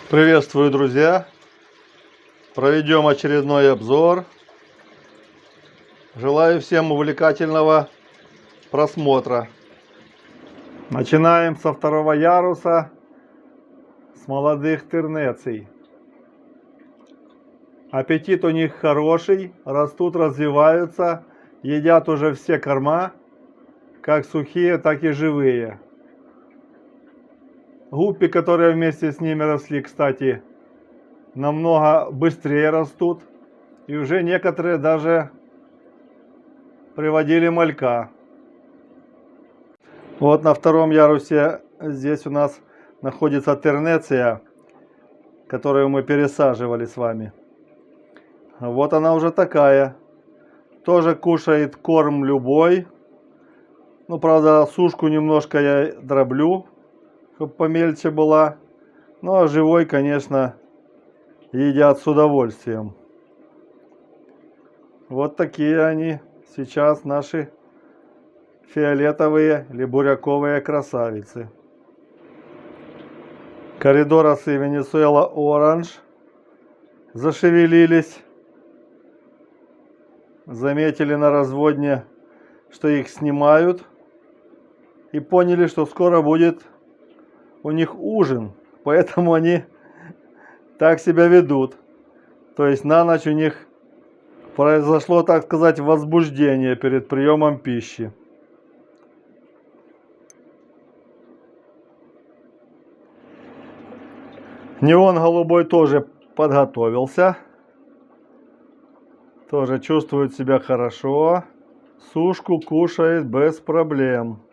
Приветствую, друзья! Проведем очередной обзор. Желаю всем увлекательного просмотра. Начинаем со второго яруса, с молодых тернеций. Аппетит у них хороший, растут, развиваются, едят уже все корма, как сухие, так и живые. Гуппи, которые вместе с ними росли, кстати, намного быстрее растут. И уже некоторые даже приводили малька. Вот на втором ярусе здесь у нас находится тернеция, которую мы пересаживали с вами. Вот она уже такая. Тоже кушает корм любой. Ну, правда, сушку немножко я дроблю, чтобы помельче была. Ну, а живой, конечно, едят с удовольствием. Вот такие они сейчас, наши фиолетовые или буряковые красавицы. Коридоросы Венесуэла Оранж зашевелились. Заметили на разводне, что их снимают. И поняли, что скоро будет у них ужин. Поэтому они так себя ведут. То есть на ночь у них произошло, так сказать, возбуждение перед приемом пищи. Неон голубой тоже подготовился. Тоже чувствует себя хорошо. Сушку кушает без проблем.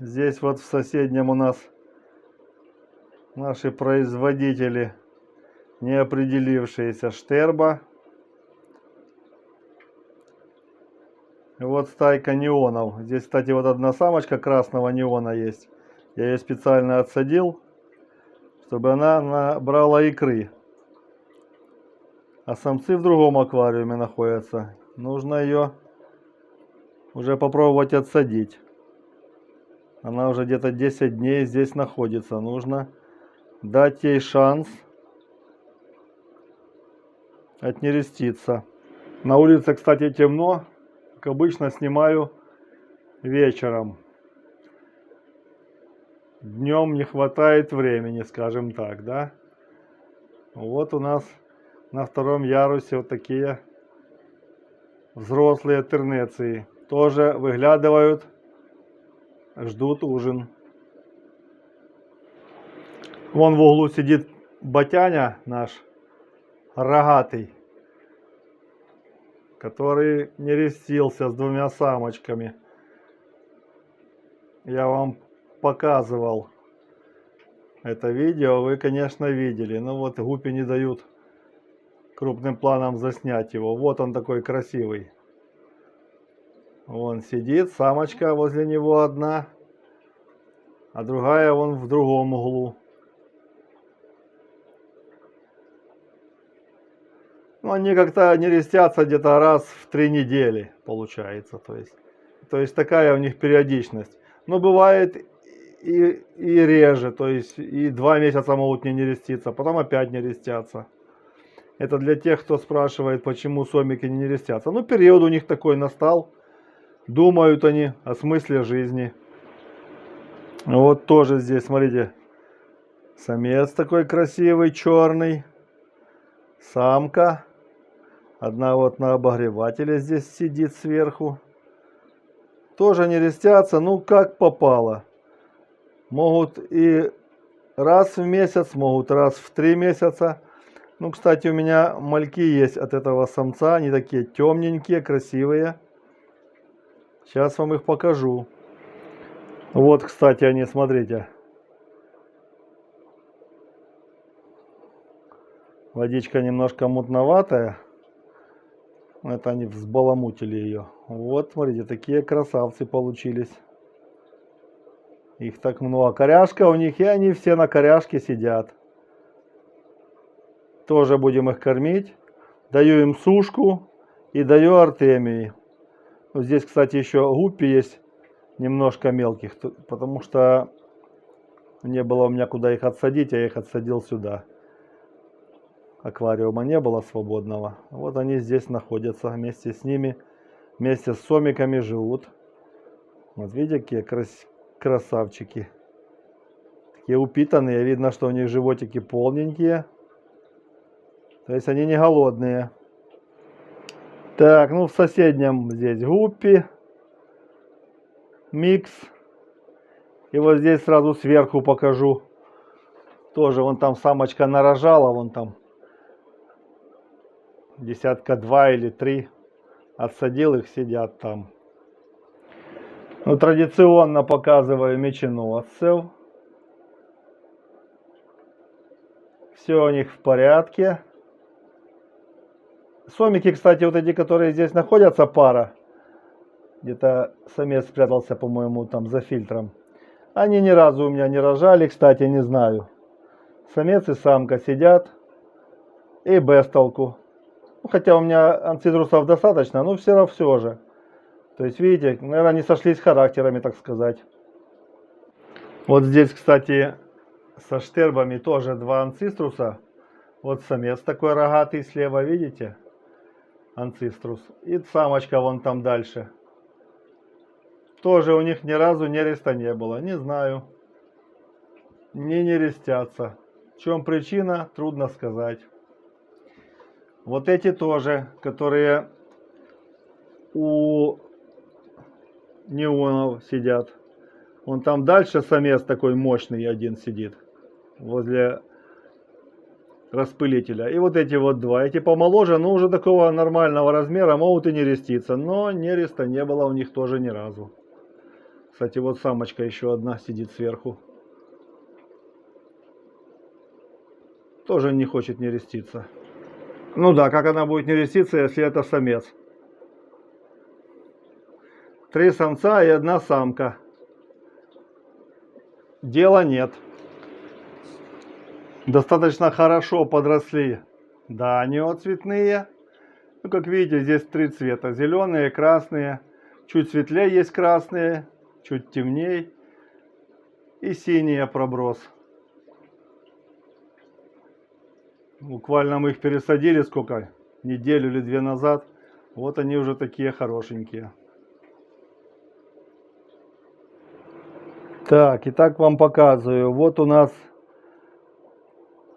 Здесь вот в соседнем у нас наши производители, не определившиеся, Штерба. Вот стайка неонов. Здесь, кстати, вот одна самочка красного неона есть. Я ее специально отсадил, чтобы она набрала икры. А самцы в другом аквариуме находятся. Нужно ее уже попробовать отсадить. Она уже где-то 10 дней здесь находится. Нужно дать ей шанс отнереститься. На улице, кстати, темно. Как обычно, снимаю вечером. Днем не хватает времени, скажем так, да? Вот у нас на втором ярусе вот такие взрослые тернеции. Тоже выглядывают, ждут ужин. Вон в углу сидит батяня наш, рогатый, который нерестился с двумя самочками. Я вам показывал это видео, вы, конечно, видели. Но вот гуппи не дают крупным планом заснять его. Вот он такой красивый. Вон сидит, самочка возле него одна, а другая вон в другом углу. Ну, они как-то нерестятся где-то раз в 3 недели, получается. То есть такая у них периодичность. Но бывает и реже, то есть и 2 месяца могут не нереститься, потом опять нерестятся. Это для тех, кто спрашивает, почему сомики не нерестятся. Ну, период у них такой настал. Думают они о смысле жизни. Вот тоже здесь, смотрите, самец такой красивый, черный. Самка. Одна вот на обогревателе здесь сидит сверху. Тоже нерестятся, ну как попало. Могут и раз в месяц, могут раз в 3 месяца. Ну, кстати, у меня мальки есть от этого самца. Они такие темненькие, красивые. Сейчас вам их покажу. Вот, кстати, они, смотрите. Водичка немножко мутноватая. Это они взбаламутили ее. Вот, смотрите, такие красавцы получились. Их так много. Коряшка у них, и они все на коряшке сидят. Тоже будем их кормить. Даю им сушку и даю артемии. Вот здесь, кстати, еще гуппи есть немножко мелких, потому что Не было у меня куда их отсадить, я их отсадил сюда. Аквариума не было свободного. Вот они здесь находятся вместе с ними. Вместе с сомиками живут. Вот видите, какие красавчики. Такие упитанные. Видно, что у них животики полненькие. То есть они не голодные. Так, ну в соседнем здесь гуппи. Микс. И вот здесь сразу сверху покажу. Тоже вон там самочка нарожала. Вон там. Десятка 2 или 3. Отсадил их, сидят там. Ну, традиционно показываю меченосцев. Все у них в порядке. Сомики, кстати, вот эти, которые здесь находятся, пара. Где-то самец спрятался, по-моему, там за фильтром. Они ни разу у меня не рожали, кстати, не знаю. Самец и самка сидят. И без толку. Ну, хотя у меня анцитрусов достаточно, но все же. То есть, видите, наверное, не сошлись характерами, так сказать. Вот здесь, кстати, со штербами тоже 2 анциструса. Вот самец такой рогатый слева, видите? Анциструс. И самочка вон там дальше. Тоже у них ни разу нереста не было. Не знаю. Не нерестятся. В чем причина, трудно сказать. Вот эти тоже, которые у неонов сидят. Вон там дальше самец такой мощный один сидит. Возле распылителя. И вот эти вот 2. Эти помоложе, но уже такого нормального размера, могут и нереститься. Но нереста не было у них тоже ни разу. Кстати, вот самочка еще одна сидит сверху. Тоже не хочет нереститься. Ну да, как она будет нереститься, если это самец? 3 самца и 1 самка. Дела нет. Достаточно хорошо подросли. Да, неоцветные. Ну, как видите, здесь 3 цвета. Зеленые, красные. Чуть светлее есть красные. Чуть темнее. И синие проброс. Буквально мы их пересадили сколько? Неделю или 2 назад. Вот они уже такие хорошенькие. Так, итак вам показываю. Вот у нас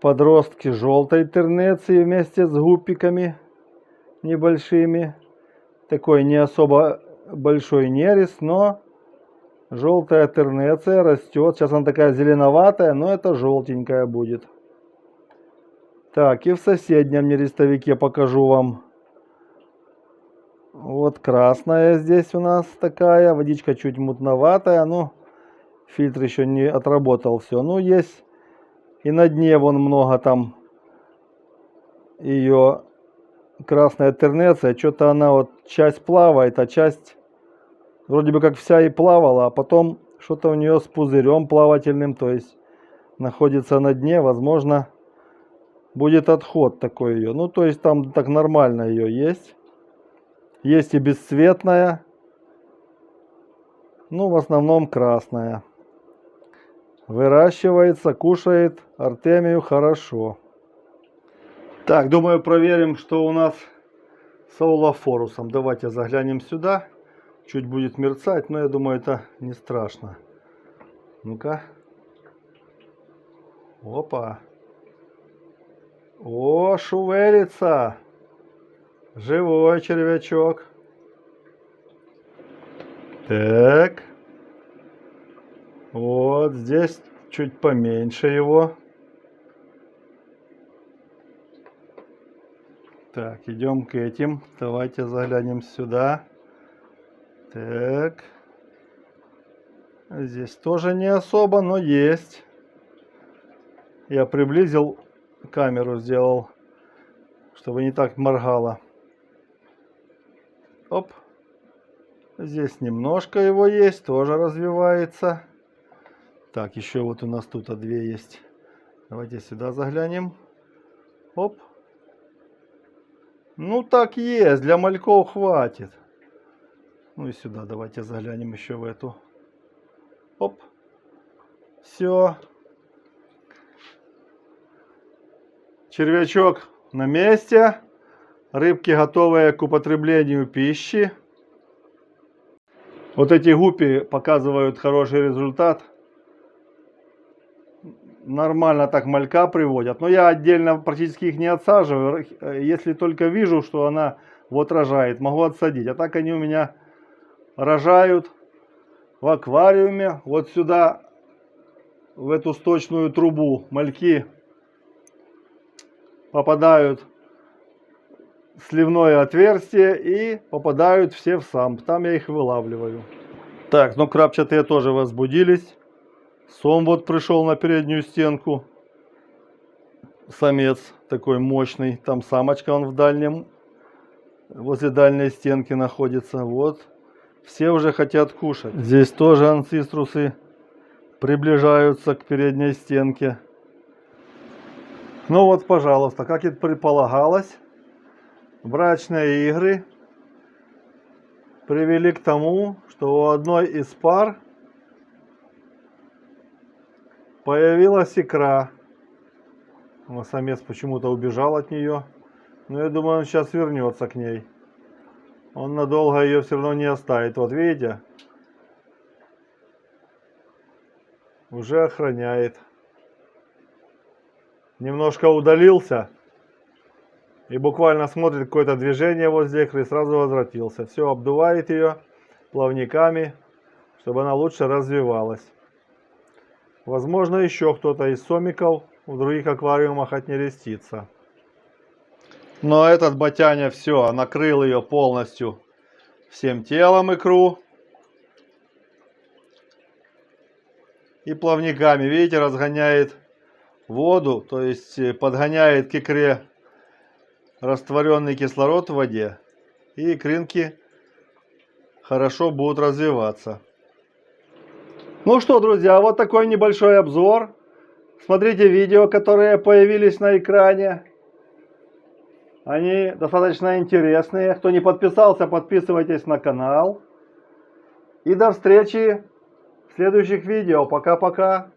подростки желтой тернеции вместе с гуппиками небольшими. Такой не особо большой нерест, но желтая тернеция растет. Сейчас она такая зеленоватая, но это желтенькая будет. Так, и в соседнем нерестовике покажу вам. Вот красная здесь у нас такая. Водичка чуть мутноватая, но фильтр еще не отработал все. Ну, есть и на дне вон много там ее красная тернеция. Что-то она вот часть плавает, а часть вроде бы как вся и плавала, а потом что-то у нее с пузырем плавательным, то есть находится на дне, возможно, будет отход такой ее. Ну, то есть там так нормально ее есть. Есть и бесцветная, ну, в основном красная. Выращивается, кушает артемию хорошо. Так, думаю, проверим, что у нас с аулофорусом. Давайте заглянем сюда. Чуть будет мерцать, но я думаю, это не страшно. Ну-ка. Опа. О, шевелится. Живой червячок. Так. Вот здесь чуть поменьше его. Так, идем к этим. Давайте заглянем сюда. Так. Здесь тоже не особо, но есть. Я приблизил камеру, сделал, чтобы не так моргало. Оп. Здесь немножко его есть, тоже развивается. Так, еще вот у нас тут 2 есть. Давайте сюда заглянем. Оп. Ну так есть, для мальков хватит. Ну и сюда давайте заглянем еще в эту. Оп. Все. Червячок на месте. Рыбки готовые к употреблению пищи. Вот эти гуппи показывают хороший результат. Нормально так малька приводят. Но я отдельно практически их не отсаживаю. Если только вижу, что она вот рожает, могу отсадить. А так они у меня рожают в аквариуме. Вот сюда, в эту сточную трубу, мальки попадают в сливное отверстие и попадают все в самп. Там я их вылавливаю. Так, ну крапчатые тоже возбудились. Сом вот пришел на переднюю стенку. Самец такой мощный. Там самочка, он в дальнем, возле дальней стенки находится. Вот. Все уже хотят кушать. Здесь тоже анциструсы приближаются к передней стенке. Ну вот, пожалуйста, как и предполагалось, брачные игры привели к тому, что у одной из пар появилась икра. Но самец почему-то убежал от нее. Но я думаю, он сейчас вернется к ней. Он надолго ее все равно не оставит. Вот видите? Уже охраняет. Немножко удалился. И буквально смотрит какое-то движение возле икры. Сразу возвратился. Все, обдувает ее плавниками, чтобы она лучше развивалась. Возможно, еще кто-то из сомиков в других аквариумах отнерестится. Но этот батяня все, накрыл ее полностью всем телом икру. И плавниками, видите, разгоняет воду, то есть подгоняет к икре растворенный кислород в воде. И икринки хорошо будут развиваться. Ну что, друзья, вот такой небольшой обзор. Смотрите видео, которые появились на экране. Они достаточно интересные. Кто не подписался, подписывайтесь на канал. И до встречи в следующих видео. Пока-пока.